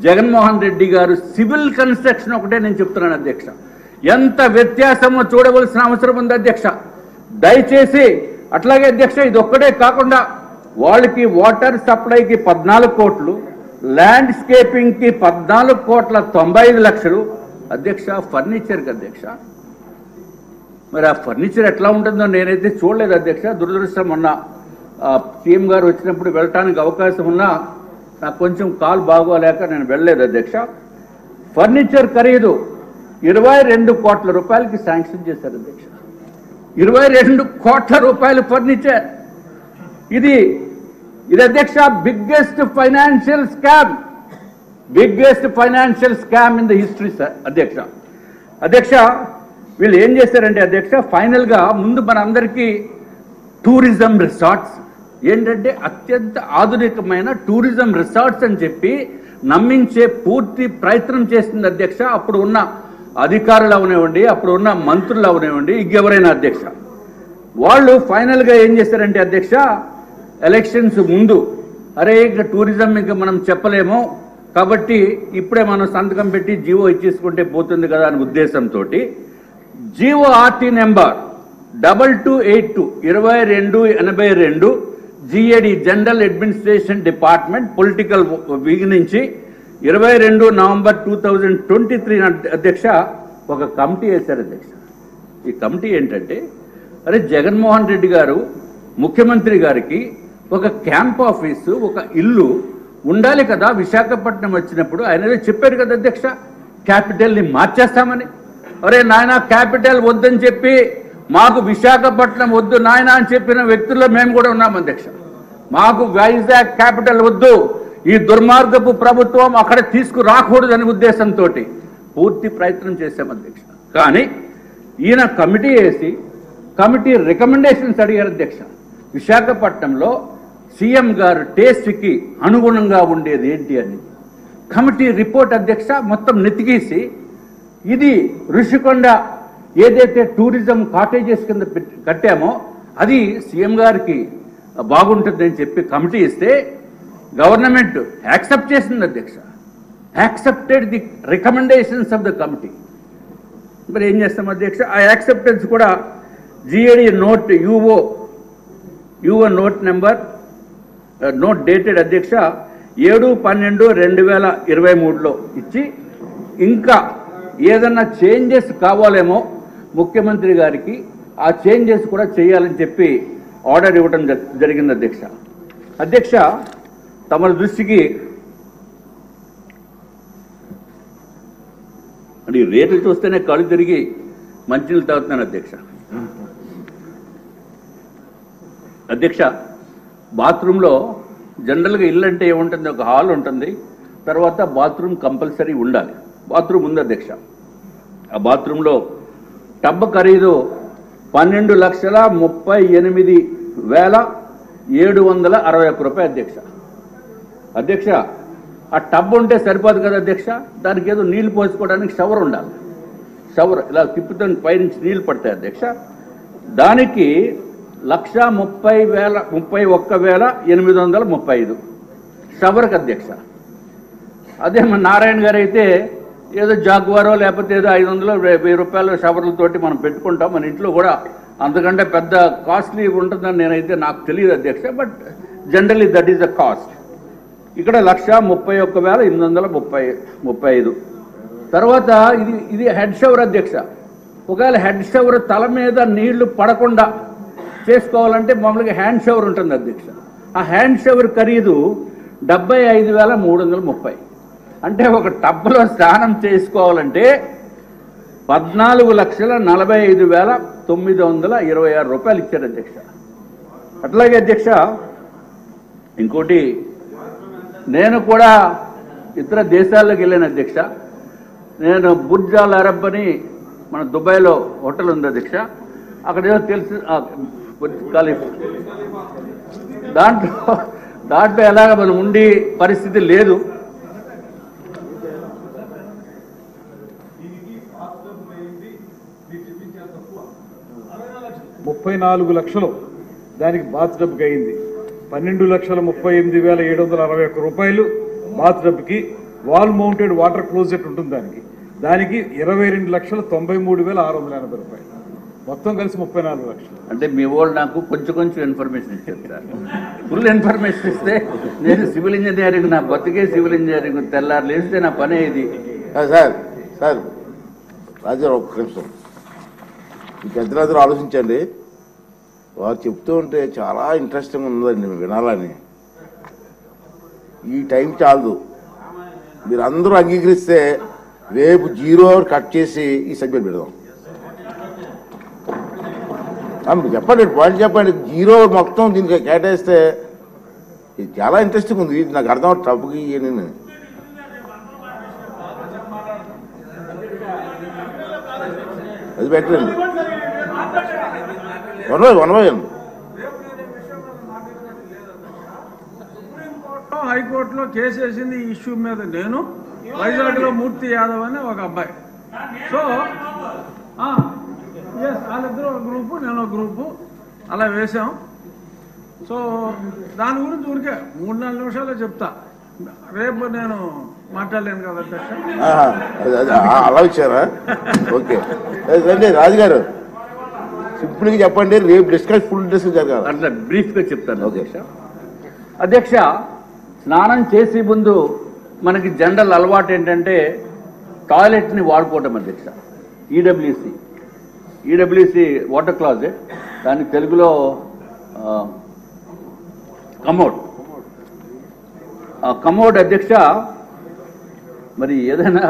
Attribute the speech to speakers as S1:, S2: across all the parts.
S1: జగన్మోహన్ రెడ్డి గారు civil construction ఒకటే నేను చెప్తున్నాను అధ్యక్ష. ఎంత వ్యత్యాసమో చూడవలసిన అవసరం ఉంది అధ్యక్ష. దయచేసి అట్లాగే అధ్యక్ష, ఇది ఒక్కటే కాకుండా వాళ్ళకి వాటర్ సప్లైకి 14 కోట్లు, ల్యాండ్స్కేపింగ్కి 14,95,00,000 అధ్యక్ష. ఫర్నిచర్కి అధ్యక్ష, మరి ఆ ఫర్నిచర్ ఎట్లా ఉంటుందో నేనైతే చూడలేదు అధ్యక్ష. దురదృష్టం మొన్న సీఎం గారు వచ్చినప్పుడు వెళ్ళటానికి అవకాశం ఉన్నా నాకు కొంచెం కాలు బాగోలేక నేను వెళ్ళలేదు అధ్యక్ష. ఫర్నిచర్ ఖరీదు 22 కోట్ల రూపాయలకి శాంక్షన్ చేశారు అధ్యక్ష. 22 కోట్ల రూపాయలు ఫర్నిచర్. ఇది అధ్యక్ష biggest financial scam in the history sir అధ్యక్ష. వీళ్ళు ఏం చేశారంటే అధ్యక్ష, ఫైనల్గా ముందు మన అందరికీ టూరిజం రిసార్ట్స్ ఏంటంటే అత్యంత ఆధునికమైన టూరిజం రిసార్ట్స్ అని చెప్పి నమ్మించే పూర్తి ప్రయత్నం చేసింది అధ్యక్ష. అప్పుడు ఉన్న అధికారులు అవనివ్వండి, అప్పుడు ఉన్న మంత్రులు అవనివ్వండి, ఇంకెవరైనా అధ్యక్ష, వాళ్ళు ఫైనల్గా ఏం చేశారంటే అధ్యక్ష, ఎలక్షన్స్ ముందు అరే ఇంకా టూరిజం ఇంకా మనం చెప్పలేము కాబట్టి ఇప్పుడే మనం సంతకం పెట్టి జీవో ఇచ్చేసుకుంటే పోతుంది కదా అనే ఉద్దేశంతో GO RT number 2282 2282 GAD general administration department political wing నుంచి 22 నవంబర్ 2023 అధ్యక్ష ఒక కమిటీ వేశారు అధ్యక్ష. ఈ కమిటీ ఏంటంటే, అరే జగన్మోహన్ రెడ్డి గారు ముఖ్యమంత్రి గారికి ఒక క్యాంప్ ఆఫీసు, ఒక ఇల్లు ఉండాలి కదా విశాఖపట్నం వచ్చినప్పుడు. ఆయన చెప్పారు కదా అధ్యక్ష, క్యాపిటల్ని మార్చేస్తామని. అరే నాయన క్యాపిటల్ వద్దని చెప్పి మాకు విశాఖపట్నం వద్దు నాయన అని చెప్పిన వ్యక్తుల్లో మేము కూడా ఉన్నాం అధ్యక్ష. మాకు వైజాగ్ క్యాపిటల్ వద్దు, ఈ దుర్మార్గపు ప్రభుత్వం అక్కడ తీసుకురాకూడదనే ఉద్దేశంతో పూర్తి ప్రయత్నం చేశాం అధ్యక్ష. కానీ ఈయన కమిటీ వేసి కమిటీ రికమెండేషన్స్ అడిగారు అధ్యక్ష. విశాఖపట్నంలో సీఎం గారు టేస్ట్కి అనుగుణంగా ఉండేది ఏంటి అని కమిటీ రిపోర్ట్ అధ్యక్ష మొత్తం నెతికేసి, ఇది ఋషికొండ ఏదైతే టూరిజం కాటేజెస్ కింద కట్టామో అది సీఎం గారికి బాగుంటుందని చెప్పి కమిటీ ఇస్తే గవర్నమెంట్ యాక్సెప్ట్ చేసింది అధ్యక్ష. Accepted the recommendations of the committee. మరి ఏం చేస్తాం అధ్యక్ష, ఆ యాక్సెప్టెన్స్ కూడా GAD note UO note number note dated అధ్యక్ష 7/12/2023 ఇచ్చి, ఇంకా ఏదన్నా చేంజెస్ కావాలేమో ముఖ్యమంత్రి గారికి ఆ చేంజెస్ కూడా చేయాలని చెప్పి ఆర్డర్ ఇవ్వడం జరిగింది అధ్యక్ష. తమ దృష్టికి అంటే రేట్లు చూస్తేనే కళ్ళు తిరిగి మంచినీళ్ళు తాగుతున్నాను అధ్యక్ష. బాత్రూంలో జనరల్గా ఇల్లు అంటే ఏముంటుంది, ఒక హాల్ ఉంటుంది, తర్వాత బాత్రూమ్ కంపల్సరీ ఉండాలి. బాత్రూమ్ ఉంది అధ్యక్ష. ఆ బాత్రూంలో టబ్ ఖరీదు 12,38,761 రూపాయలు అధ్యక్ష. ఆ టబ్ ఉంటే సరిపోదు కదా అధ్యక్ష, దానికి ఏదో నీళ్లు పోసుకోవడానికి షవర్ ఉండాలి. షవర్ ఇలా తిప్పుతాను పైనుంచి నీళ్లు పడతాయి అధ్యక్ష. దానికి 1,31,835 షవర్కి అధ్యక్ష. అదే మన నారాయణ గారు అయితే ఏదో జాగ్వారో లేకపోతే ఏదో 500-1000 రూపాయల షవర్లతోటి మనం పెట్టుకుంటాం. మన ఇంట్లో కూడా అంతకంటే పెద్ద కాస్ట్లీ ఉంటుందని నేనైతే నాకు తెలియదు అధ్యక్ష. But generally that is the cost. ఇక్కడ 1,31,835. తర్వాత ఇది హెడ్ షవర్ అధ్యక్ష. ఒకవేళ హెడ్ షవర్ తల మీద నీళ్లు పడకుండా చేసుకోవాలంటే మామూలుగా హ్యాండ్ షవర్ ఉంటుంది అధ్యక్ష. ఆ హ్యాండ్ షవర్ ఖరీదు 75,330. అంటే ఒక టబ్లో స్నానం చేసుకోవాలంటే 14,45,926 రూపాయలు ఇచ్చారు అధ్యక్ష. అట్లాగే అధ్యక్ష ఇంకోటి, నేను కూడా ఇతర దేశాల్లోకి వెళ్ళాను అధ్యక్ష. నేను బుర్జ్ అల్ అరబ్ అని మన దుబాయ్లో హోటల్ ఉంది అధ్యక్ష. అక్కడ ఏదో తెలుసు దాంట్లో ఎలాగ మనం ఉండి పరిస్థితి లేదు.
S2: ₹34 లక్షలు దానికి బాత్ టబ్కి అయింది. 12,38,761 బాత్ టబ్కి వాల్ మౌంటెడ్ వాటర్ క్లోజెట్ ఉంటుంది దానికి 22,93,680 రూపాయలు, మొత్తం కలిసి 34 లక్షలు.
S1: అంటే మీ వాళ్ళు నాకు కొంచెం ఇన్ఫర్మేషన్ ఇచ్చేస్తారు. ఫుల్ ఇన్ఫర్మేషన్ ఇస్తే నేను సివిల్ ఇంజనీరింగ్, నా బతికే సివిల్ ఇంజనీరింగ్, తెల్లారు లేస్తే నా పనే ఇది.
S3: సార్ రాజారావు ఒక్క నిమిషం, ఈ పెద్దలందరూ ఆలోచించండి. వారు చెప్తూ ఉంటే చాలా ఇంట్రెస్టింగ్ ఉందండి వినాలని. ఈ టైం చాలదు, మీరు అందరూ అంగీకరిస్తే రేపు 0 అవర్ కట్ చేసి ఈ సబ్జెక్ట్ పెడదాం. మీరు చెప్పండి, పాయింట్ చెప్పండి. 0 అవర్ మొత్తం దీనికి కేటాయిస్తే ఇది చాలా ఇంట్రెస్టింగ్ ఉంది. ఇది నాకు అర్థం టఫ్కి నేను అది పెట్టండి. One by one.
S4: హైకోర్టులో కేసు వేసింది ఈ ఇష్యూ మీద నేను, వైజాగ్లో మూర్తి యాదవ్ అని ఒక అబ్బాయి. సో వాళ్ళిద్దరూ ఒక గ్రూపు, నేను ఒక గ్రూపు, అలా వేసాం. సో దాని గురించి ఊరికే 3-4 నిమిషాలే చెప్తా, రేపు నేను మాట్లాడలేను కదా అధ్యక్ష.
S3: అలా ఇచ్చారా? ఓకే రండి రాజుగారు, సింపుల్గా చెప్పండి. రేపు ఫుల్ డిస్కస్ జరగాలి.
S1: అట్లా బ్రీఫ్గా చెప్తాను అధ్యక్ష. అధ్యక్ష, స్నానం చేసే ముందు మనకి జనరల్ అలవాటు ఏంటంటే టాయిలెట్ని వాడుకోవటం అధ్యక్ష. ఈడబ్ల్యూసి వాటర్ క్లాజెట్, దాని తెలుగులో కమోడ్ అధ్యక్ష. మరి ఏదైనా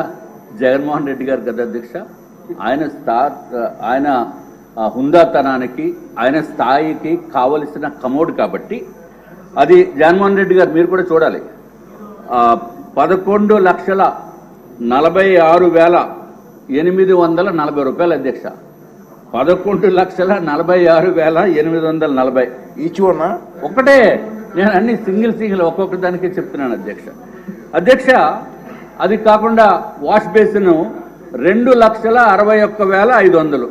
S1: జగన్మోహన్ రెడ్డి గారు కదా అధ్యక్ష, ఆయన హుందాతనానికి, ఆయన స్థాయికి కావలసిన కమోడ్ కాబట్టి అది జగన్మోహన్ రెడ్డి గారు మీరు కూడా చూడాలి. 11,46,840 రూపాయలు అధ్యక్ష. 11,46,840
S3: ఈచ్ వన్నా
S1: ఒక్కటే. నేను అన్ని సింగిల్ ఒక్కొక్క దానికే చెప్తున్నాను అధ్యక్ష. అధ్యక్ష, అది కాకుండా వాష్ బేసిన్ 2,61,500.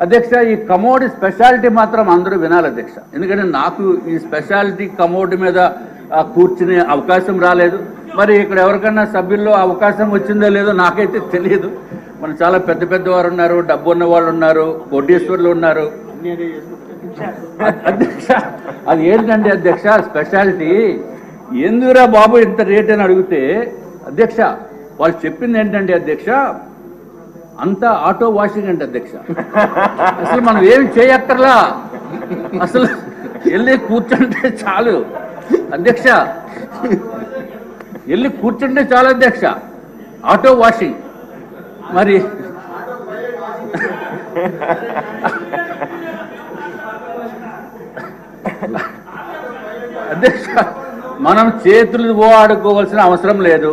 S1: అధ్యక్ష, ఈ కమోడ్ స్పెషాలిటీ మాత్రం అందరూ వినాలి అధ్యక్ష. ఎందుకంటే నాకు ఈ స్పెషాలిటీ కమోడ్ మీద కూర్చునే అవకాశం రాలేదు. మరి ఇక్కడ ఎవరికన్నా సభ్యుల్లో అవకాశం వచ్చిందో లేదో నాకైతే తెలియదు. మన చాలా పెద్ద వారు ఉన్నారు, డబ్బు ఉన్న వాళ్ళు ఉన్నారు, కోటీశ్వర్లు ఉన్నారు. అధ్యక్ష, అది ఏంటంటే అధ్యక్ష స్పెషాలిటీ, ఎందుకురా బాబు ఇంత రేట్ అని అడిగితే అధ్యక్ష వాళ్ళు చెప్పింది ఏంటంటే అధ్యక్ష, అంతా ఆటో వాషింగ్ అంటే అధ్యక్ష. అసలు మనం ఏమి చేయక్కర్లా, అసలు వెళ్ళి కూర్చుంటే చాలు అధ్యక్ష, వెళ్ళి కూర్చుంటే చాలు అధ్యక్ష, ఆటో వాషింగ్. మరి అధ్యక్ష, మనం చేతులు వాడుకోవాల్సిన అవసరం లేదు,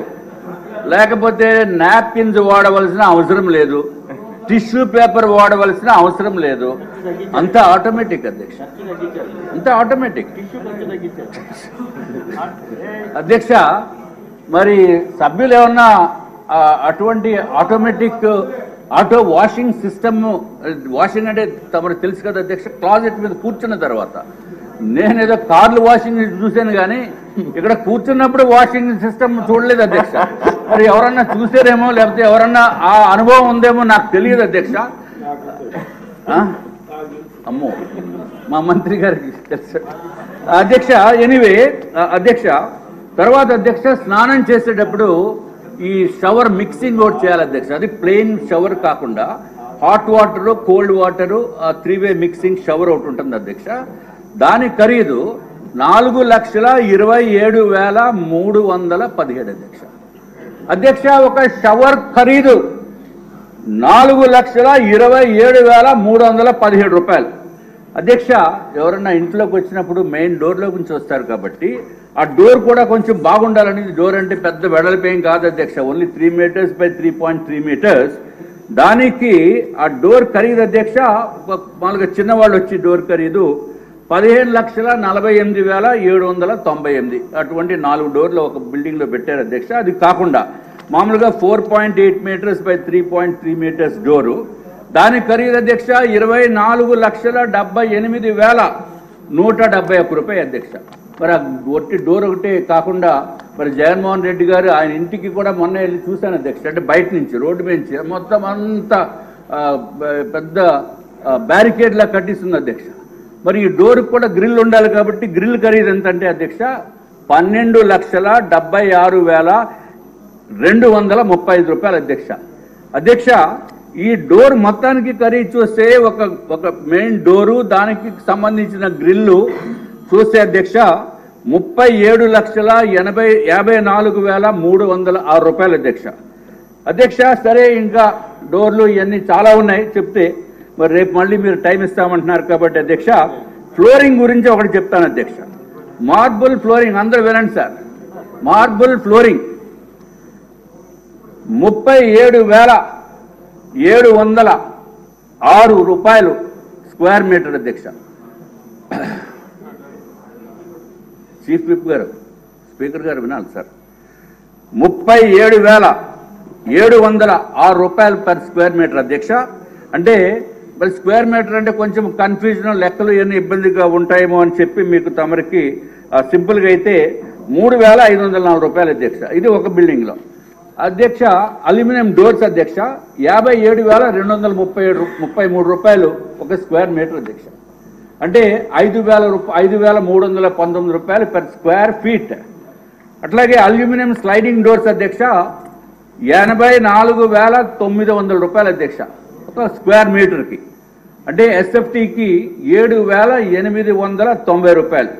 S1: లేకపోతే నాప్కిన్స్ వాడవలసిన అవసరం లేదు, టిష్యూ పేపర్ వాడవలసిన అవసరం లేదు. అంతా ఆటోమేటిక్ అధ్యక్ష, అంతా ఆటోమేటిక్ అధ్యక్ష. మరి సభ్యులు ఏమన్నా అటువంటి automatic auto washing system, washing అంటే తమకు తెలుసు కదా అధ్యక్ష, క్లాజెట్ మీద కూర్చున్న తర్వాత, నేనేదో కార్లు వాషింగ్ చూశాను కానీ ఇక్కడ కూర్చున్నప్పుడు వాషింగ్ సిస్టమ్ చూడలేదు అధ్యక్ష. మరి ఎవరన్నా చూసారేమో, లేకపోతే ఎవరన్నా ఆ అనుభవం ఉందేమో నాకు తెలియదు అధ్యక్ష. అమ్మో, మా మంత్రి గారికి తెలుసు అధ్యక్ష. ఎనీవే అధ్యక్ష, తర్వాత అధ్యక్ష స్నానం చేసేటప్పుడు ఈ షవర్ మిక్సింగ్ ఒకటి చేయాలి అధ్యక్ష. అది ప్లెయిన్ షవర్ కాకుండా హాట్ వాటరు, కోల్డ్ వాటరు, 3-వే మిక్సింగ్ షవర్ ఒకటి ఉంటుంది అధ్యక్ష. దాని ఖరీదు 4,27,317 అధ్యక్ష. అధ్యక్ష, ఒక షవర్ ఖరీదు 4,27,317 రూపాయలు అధ్యక్ష. ఎవరన్నా ఇంట్లోకి వచ్చినప్పుడు మెయిన్ డోర్లో నుంచి వస్తారు కాబట్టి ఆ డోర్ కూడా కొంచెం బాగుండాలని, డోర్ అంటే పెద్ద వెడల్పేం కాదు అధ్యక్ష, ఓన్లీ 3 మీటర్స్ బై 3.3 మీటర్స్. దానికి ఆ డోర్ ఖరీదు అధ్యక్ష, మామూలుగా చిన్నవాళ్ళు వచ్చి డోర్ ఖరీదు 15,48,798. అటువంటి 4 డోర్లు ఒక బిల్డింగ్లో పెట్టారు అధ్యక్ష. అది కాకుండా మామూలుగా 4.8 మీటర్స్ బై 3.3 మీటర్స్ డోరు, దాని ఖరీదు అధ్యక్ష 24,78,171 రూపాయలు అధ్యక్ష. మరి ఆ ఒట్టి డోర్ ఒకటే కాకుండా మరి జగన్మోహన్ రెడ్డి గారు ఆయన ఇంటికి కూడా మొన్న వెళ్ళి చూశాను అధ్యక్ష. అంటే బయట నుంచి రోడ్డు నుంచి మొత్తం అంతా పెద్ద బ్యారికేడ్ లా కట్టిస్తుంది అధ్యక్ష. మరి ఈ డోర్కి కూడా గ్రిల్ ఉండాలి కాబట్టి గ్రిల్ ఖరీదు ఎంత అంటే అధ్యక్ష 12,76,235 రూపాయలు అధ్యక్ష. అధ్యక్ష ఈ డోర్ మొత్తానికి ఖరీదు చూస్తే ఒక మెయిన్ డోరు దానికి సంబంధించిన గ్రిల్లు చూస్తే అధ్యక్ష 37,54,306 రూపాయలు అధ్యక్ష. అధ్యక్ష సరే ఇంకా డోర్లు ఇవన్నీ చాలా ఉన్నాయి చెప్తే, మరి రేపు మళ్ళీ మీరు టైం ఇస్తామంటున్నారు కాబట్టి అధ్యక్ష ఫ్లోరింగ్ గురించి ఒకటి చెప్తాను అధ్యక్ష. మార్బుల్ ఫ్లోరింగ్ అందరూ వినండి సార్. మార్బుల్ ఫ్లోరింగ్ 37,706 రూపాయలు స్క్వేర్ మీటర్ అధ్యక్ష. చీఫ్ విప్ గారు, స్పీకర్ గారు వినాలి సార్. 37,706 రూపాయలు పర్ స్క్వేర్ మీటర్ అధ్యక్ష. అంటే మరి స్క్వేర్ మీటర్ అంటే కొంచెం కన్ఫ్యూజన్, లెక్కలు ఇవన్నీ ఇబ్బందిగా ఉంటాయేమో అని చెప్పి మీకు తమరికి సింపుల్గా అయితే 3,504 రూపాయలు అధ్యక్ష. ఇది ఒక బిల్డింగ్లో అధ్యక్ష. అల్యూమినియం డోర్స్ అధ్యక్ష 57,233 రూపాయలు ఒక స్క్వేర్ మీటర్ అధ్యక్ష. అంటే 5,319 రూపాయలు పర్ స్క్వేర్ ఫీట్. అట్లాగే అల్యూమినియం స్లైడింగ్ డోర్స్ అధ్యక్ష 84,900 రూపాయలు అధ్యక్ష ఒక స్క్వేర్ మీటర్కి. అంటే ఎస్ఎఫ్టీకి 7,890 రూపాయలు.